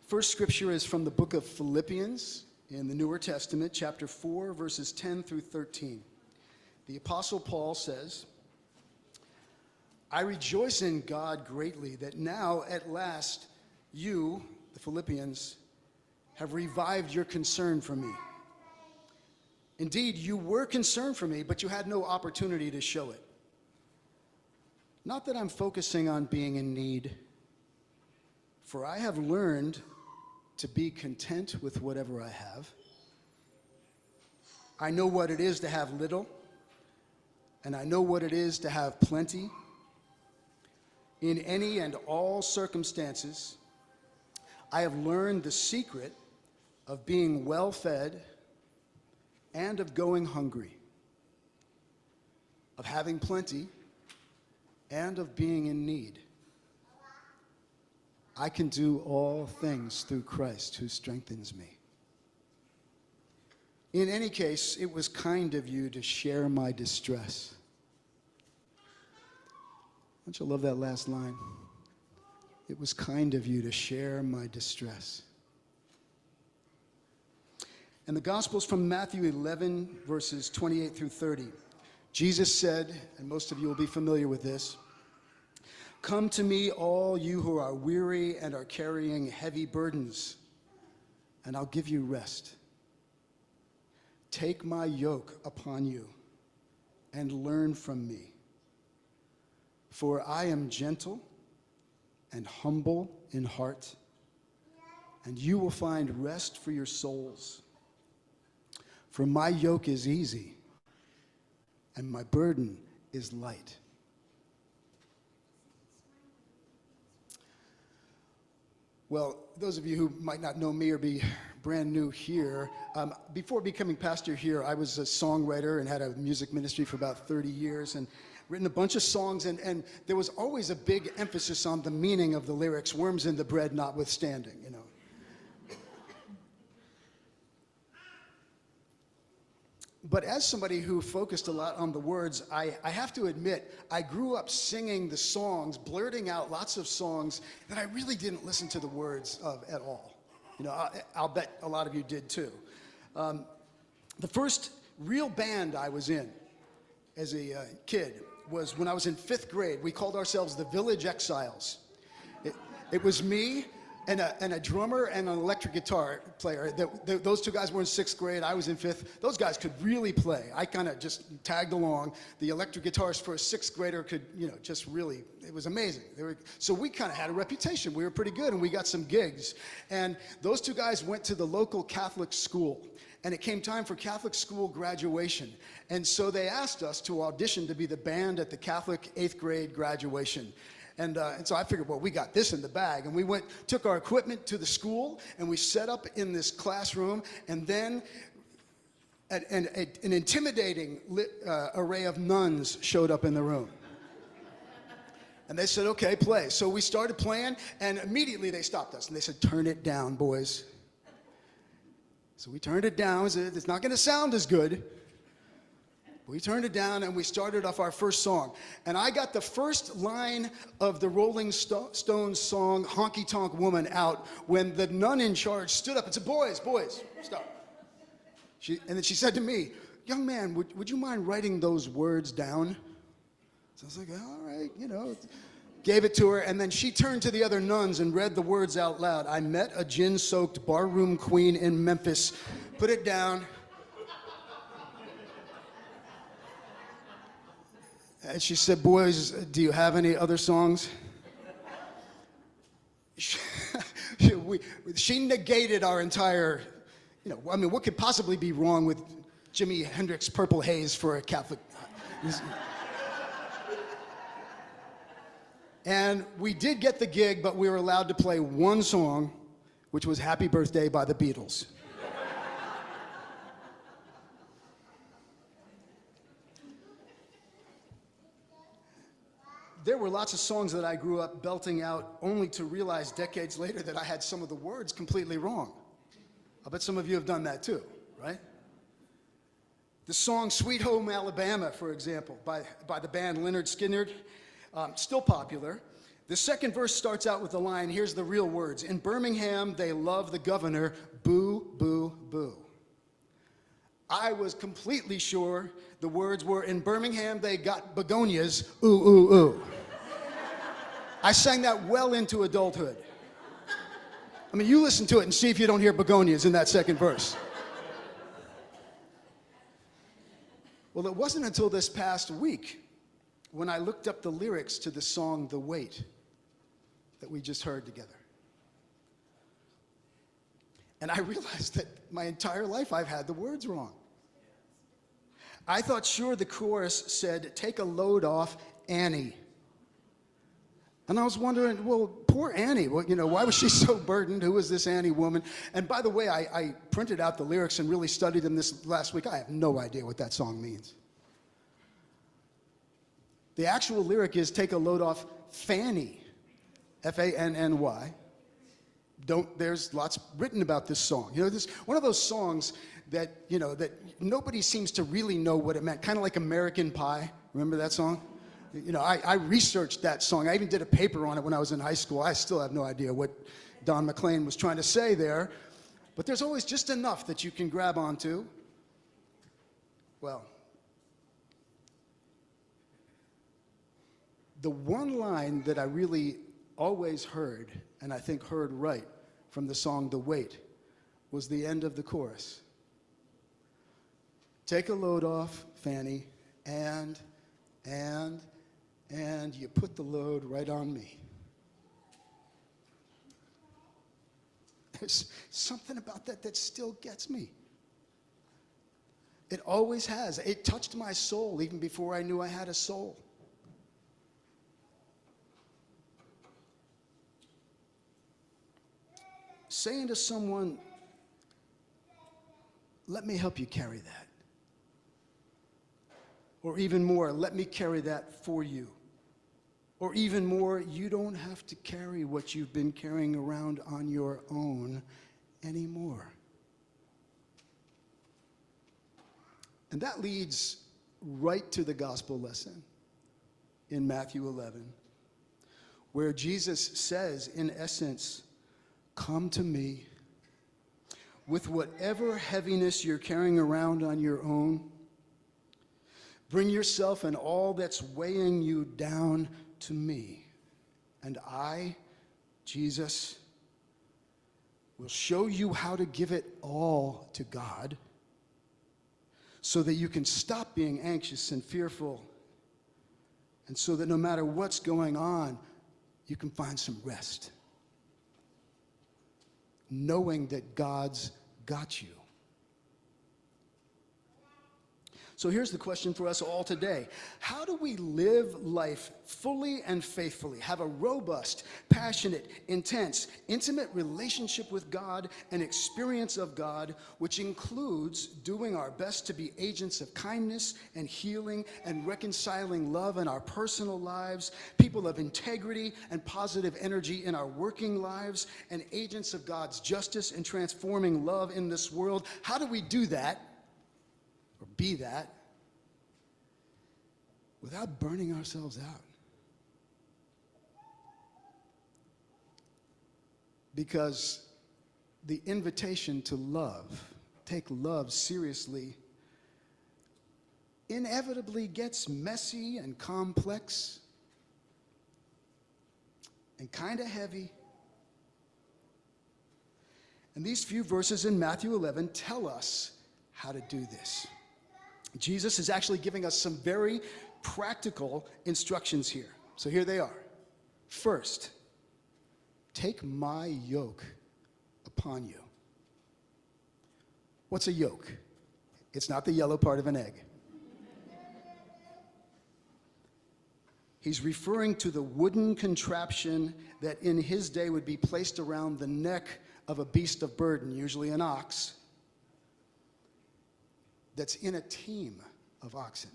First scripture is from the book of Philippians in the Newer Testament, chapter 4, verses 10 through 13. The Apostle Paul says, "I rejoice in God greatly that now at last you, the Philippians, have revived your concern for me. Indeed, you were concerned for me, but you had no opportunity to show it. Not that I'm focusing on being in need, for I have learned to be content with whatever I have. I know what it is to have little, and I know what it is to have plenty. In any and all circumstances, I have learned the secret of being well-fed and of going hungry, of having plenty and of being in need. I can do all things through Christ who strengthens me. In any case, it was kind of you to share my distress." Don't you love that last line? It was kind of you to share my distress. And the Gospel's from Matthew 11, verses 28 through 30. Jesus said, and most of you will be familiar with this, "Come to me, all you who are weary and are carrying heavy burdens, and I'll give you rest. Take my yoke upon you and learn from me. For I am gentle and humble in heart, and you will find rest for your souls. For my yoke is easy, and my burden is light." Well, those of you who might not know me or be brand new here, before becoming pastor here, I was a songwriter and had a music ministry for about 30 years and written a bunch of songs, and there was always a big emphasis on the meaning of the lyrics, worms in the bread notwithstanding, you know. But as somebody who focused a lot on the words, I have to admit, I grew up singing the songs, blurting out lots of songs that I really didn't listen to the words of at all. You know, I'll bet a lot of you did too. The first real band I was in as a kid was when I was in 5th grade. We called ourselves the Village Exiles. It was me and a drummer and an electric guitar player. Those two guys were in 6th grade. I was in 5th. Those guys could really play. I kind of just tagged along. The electric guitarist for a 6th grader could, you know, just really, it was amazing. So we kind of had a reputation. We were pretty good, and we got some gigs. And those two guys went to the local Catholic school, and it came time for Catholic school graduation. And so they asked us to audition to be the band at the Catholic 8th grade graduation. And so I figured, well, we got this in the bag. And we took our equipment to the school, and we set up in this classroom, and then an intimidating array of nuns showed up in the room. And they said, "Okay, play." So we started playing, and immediately they stopped us, and they said, "Turn it down, boys." So we turned it down. It's not going to sound as good. We turned it down, and we started off our first song. And I got the first line of the Rolling Stones song, "Honky Tonk Woman," out when the nun in charge stood up and said, boys, stop. And then she said to me, "Young man, would you mind writing those words down?" So I was like, all right, you know. Gave it to her, and then she turned to the other nuns and read the words out loud. "I met a gin-soaked barroom queen in Memphis." Put it down. And she said, "Boys, do you have any other songs?" She negated our entire, you know, I mean, what could possibly be wrong with Jimi Hendrix' Purple Haze for a Catholic? And we did get the gig, but we were allowed to play one song, which was "Happy Birthday" by the Beatles. There were lots of songs that I grew up belting out, only to realize decades later that I had some of the words completely wrong. I bet some of you have done that too, right? The song "Sweet Home Alabama," for example, by the band Lynyrd Skynyrd, still popular, The second verse starts out with the line, here's the real words. In Birmingham, they love the governor, boo, boo, boo. I was completely sure the words were, in Birmingham, they got begonias, ooh, ooh, ooh. I sang that well into adulthood. I mean, you listen to it and see if you don't hear begonias in that second verse. Well, it wasn't until this past week when I looked up the lyrics to the song, The Wait, that we just heard together. And I realized that my entire life I've had the words wrong. I thought sure the chorus said, take a load off Annie. And I was wondering, well, poor Annie, well, why was she so burdened? Who was this Annie woman? And by the way, I printed out the lyrics and really studied them this last week. I have no idea what that song means. The actual lyric is, take a load off Fanny. F-A-N-N-Y. There's lots written about this song. This one of those songs that, that nobody seems to really know what it meant. Kind of like American Pie. Remember that song? I researched that song. I even did a paper on it when I was in high school. I still have no idea what Don McLean was trying to say there. But there's always just enough that you can grab onto. Well, the one line that I really always heard, and I think heard right, from the song The Wait, was the end of the chorus. Take a load off, Fanny, and you put the load right on me. There's something about that still gets me. It always has. It touched my soul even before I knew I had a soul. Saying to someone, let me help you carry that. Or even more, let me carry that for you. Or even more, you don't have to carry what you've been carrying around on your own anymore. And that leads right to the gospel lesson in Matthew 11, where Jesus says, in essence, come to me with whatever heaviness you're carrying around on your own. Bring yourself and all that's weighing you down to me. And I, Jesus, will show you how to give it all to God so that you can stop being anxious and fearful, and so that no matter what's going on, you can find some rest, knowing that God's got you. So here's the question for us all today. How do we live life fully and faithfully, have a robust, passionate, intense, intimate relationship with God, an experience of God, which includes doing our best to be agents of kindness and healing and reconciling love in our personal lives, people of integrity and positive energy in our working lives, and agents of God's justice and transforming love in this world? How do we do that? Or be that without burning ourselves out? Because the invitation to love, take love seriously, inevitably gets messy and complex and kind of heavy. And these few verses in Matthew 11 tell us how to do this. Jesus is actually giving us some very practical instructions here. So here they are. First, take my yoke upon you. What's a yoke? It's not the yellow part of an egg. He's referring to the wooden contraption that in his day would be placed around the neck of a beast of burden, usually an ox, that's in a team of oxen.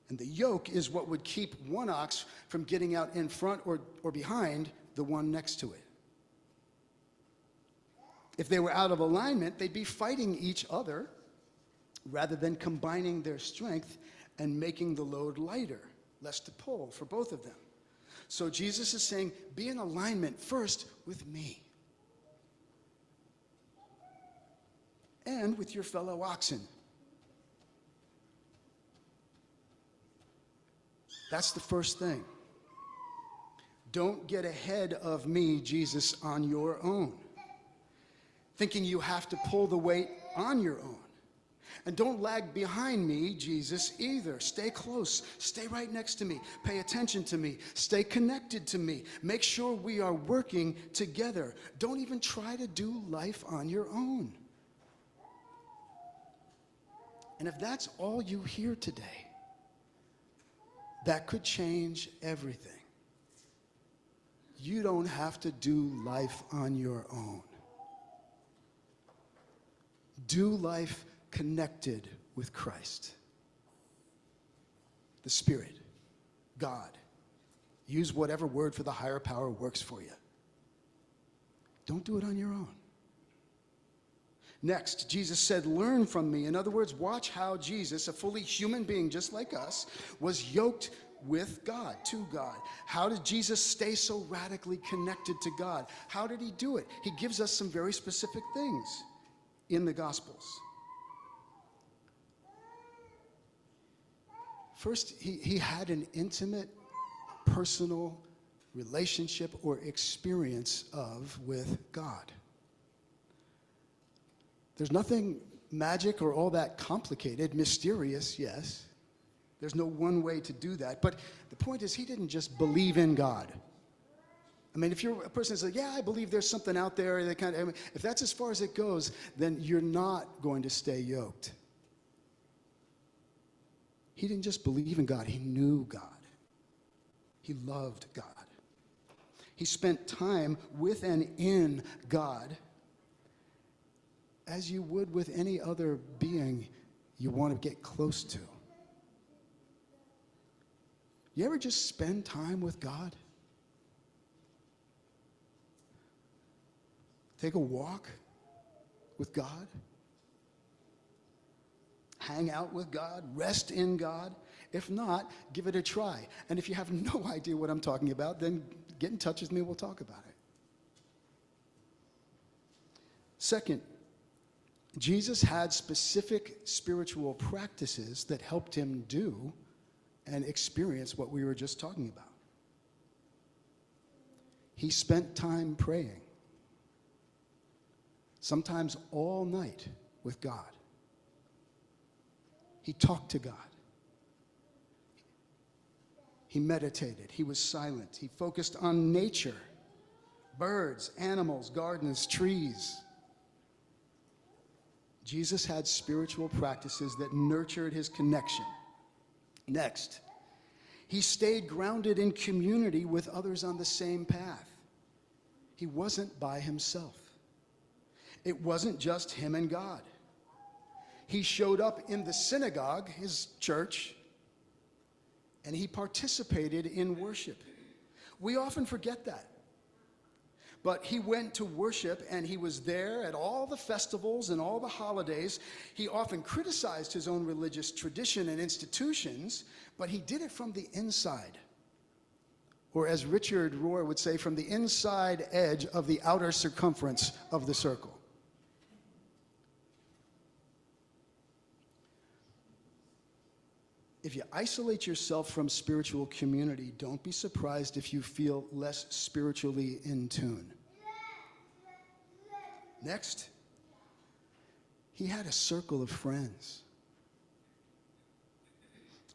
And the yoke is what would keep one ox from getting out in front or behind the one next to it. If they were out of alignment, they'd be fighting each other rather than combining their strength and making the load lighter, less to pull for both of them. So Jesus is saying, be in alignment first with me and with your fellow oxen. That's the first thing. Don't get ahead of me, Jesus, on your own, thinking you have to pull the weight on your own. And don't lag behind me, Jesus, either. Stay close. Stay right next to me. Pay attention to me. Stay connected to me. Make sure we are working together. Don't even try to do life on your own. And if that's all you hear today, that could change everything. You don't have to do life on your own. Do life connected with Christ, the Spirit, God. Use whatever word for the higher power works for you. Don't do it on your own. Next, Jesus said, learn from me. In other words, watch how Jesus, a fully human being just like us, was yoked with God, to God. How did Jesus stay so radically connected to God? How did he do it? He gives us some very specific things in the Gospels. First, he had an intimate, personal relationship or experience with God. There's nothing magic or all that complicated, mysterious, yes. There's no one way to do that. But the point is, he didn't just believe in God. I mean, if you're a person that says, yeah, I believe there's something out there, if that's as far as it goes, then you're not going to stay yoked. He didn't just believe in God, he knew God. He loved God. He spent time with and in God as you would with any other being you want to get close to. You ever just spend time with God? Take a walk with God? Hang out with God? Rest in God? If not, give it a try. And if you have no idea what I'm talking about, then get in touch with me, we'll talk about it. Second, Jesus had specific spiritual practices that helped him do and experience what we were just talking about. He spent time praying, sometimes all night with God. He talked to God. He meditated. He was silent. He focused on nature, birds, animals, gardens, trees. Jesus had spiritual practices that nurtured his connection. Next, he stayed grounded in community with others on the same path. He wasn't by himself. It wasn't just him and God. He showed up in the synagogue, his church, and he participated in worship. We often forget that. But he went to worship, and he was there at all the festivals and all the holidays. He often criticized his own religious tradition and institutions, but he did it from the inside. Or as Richard Rohr would say, from the inside edge of the outer circumference of the circle. If you isolate yourself from spiritual community, don't be surprised if you feel less spiritually in tune. Next, he had a circle of friends.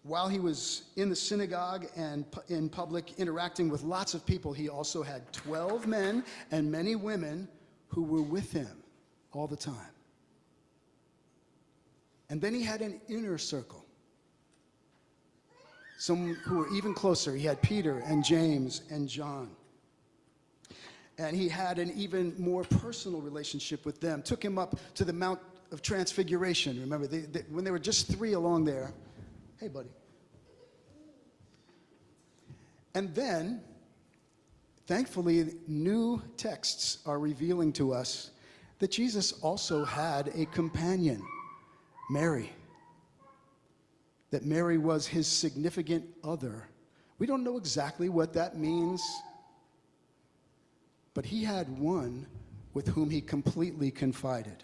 While he was in the synagogue and in public interacting with lots of people, he also had 12 men and many women who were with him all the time. And then he had an inner circle. Some who were even closer. He had Peter and James and John. And he had an even more personal relationship with them. Took him up to the Mount of Transfiguration. Remember, when they were just 3 along there. Hey, buddy. And then, thankfully, new texts are revealing to us that Jesus also had a companion, Mary. That Mary was his significant other We don't know exactly what that means, but he had one with whom he completely confided.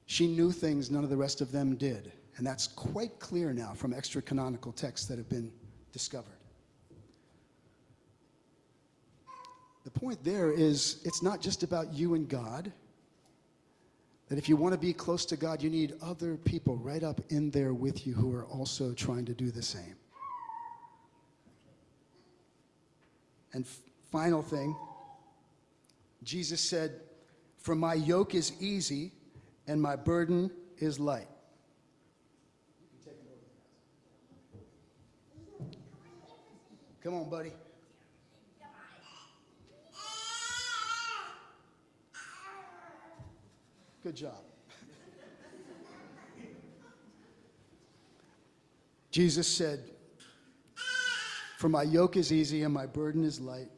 She knew things none of the rest of them did, and that's quite clear now from extra-canonical texts that have been discovered. The point there is, it's not just about you and God, that if you want to be close to God, you need other people right up in there with you who are also trying to do the same. And final thing, Jesus said, "For my yoke is easy and my burden is light." Come on, buddy. Good job. Jesus said, "For my yoke is easy and my burden is light."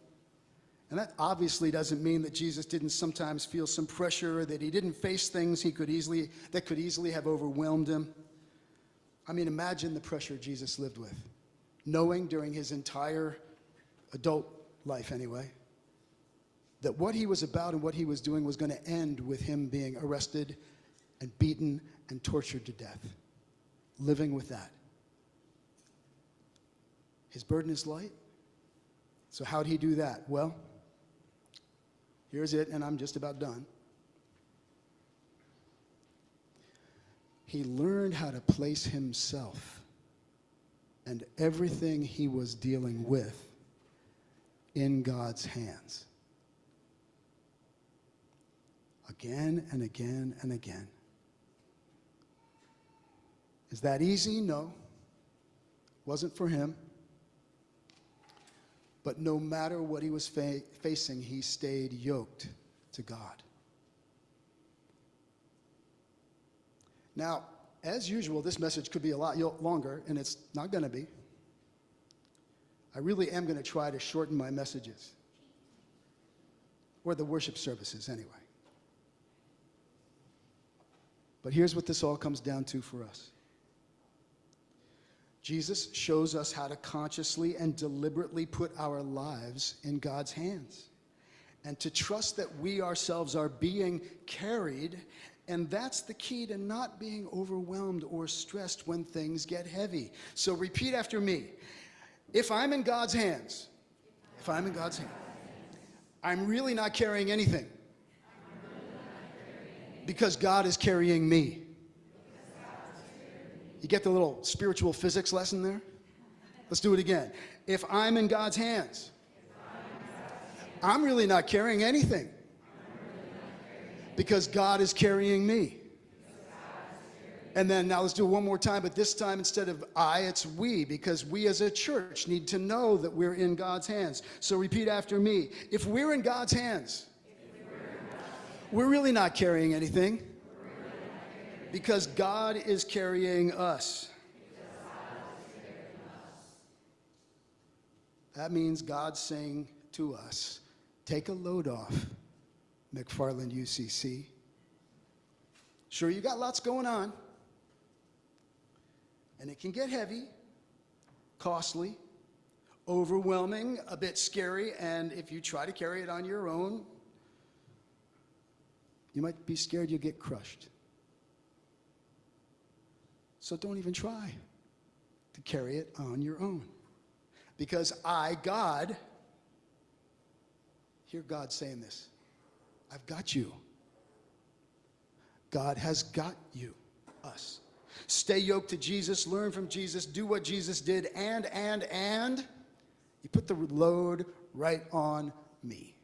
And that obviously doesn't mean that Jesus didn't sometimes feel some pressure, or that he didn't face things that could easily have overwhelmed him. I mean, imagine the pressure Jesus lived with, knowing during his entire adult life anyway, that what he was about and what he was doing was going to end with him being arrested and beaten and tortured to death. Living with that. His burden is light. So how'd he do that? Well, here's it, and I'm just about done. He learned how to place himself and everything he was dealing with in God's hands. Again and again and again. Is that easy? No. Wasn't for him. But no matter what he was facing, he stayed yoked to God. Now, as usual, this message could be a lot longer, and it's not going to be. I really am going to try to shorten my messages. Or the worship services, anyway. But here's what this all comes down to for us. Jesus shows us how to consciously and deliberately put our lives in God's hands and to trust that we ourselves are being carried, and that's the key to not being overwhelmed or stressed when things get heavy. So repeat after me. If I'm in God's hands, I'm really not carrying anything because God is carrying me. You get the little spiritual physics lesson there? Let's do it again. If I'm in God's hands, I'm really not carrying anything because God is carrying me. And then now let's do it one more time, but this time instead of I, it's we, because we as a church need to know that we're in God's hands. So repeat after me. If we're in God's hands, we're really not carrying anything. Because God is carrying us. That means God's saying to us, take a load off, McFarland UCC. Sure, you got lots going on. And it can get heavy, costly, overwhelming, a bit scary, and if you try to carry it on your own, you might be scared you'll get crushed. So don't even try to carry it on your own. Because I, God, hear God saying this, I've got you. God has got you, us. Stay yoked to Jesus, learn from Jesus, do what Jesus did, and you put the load right on me.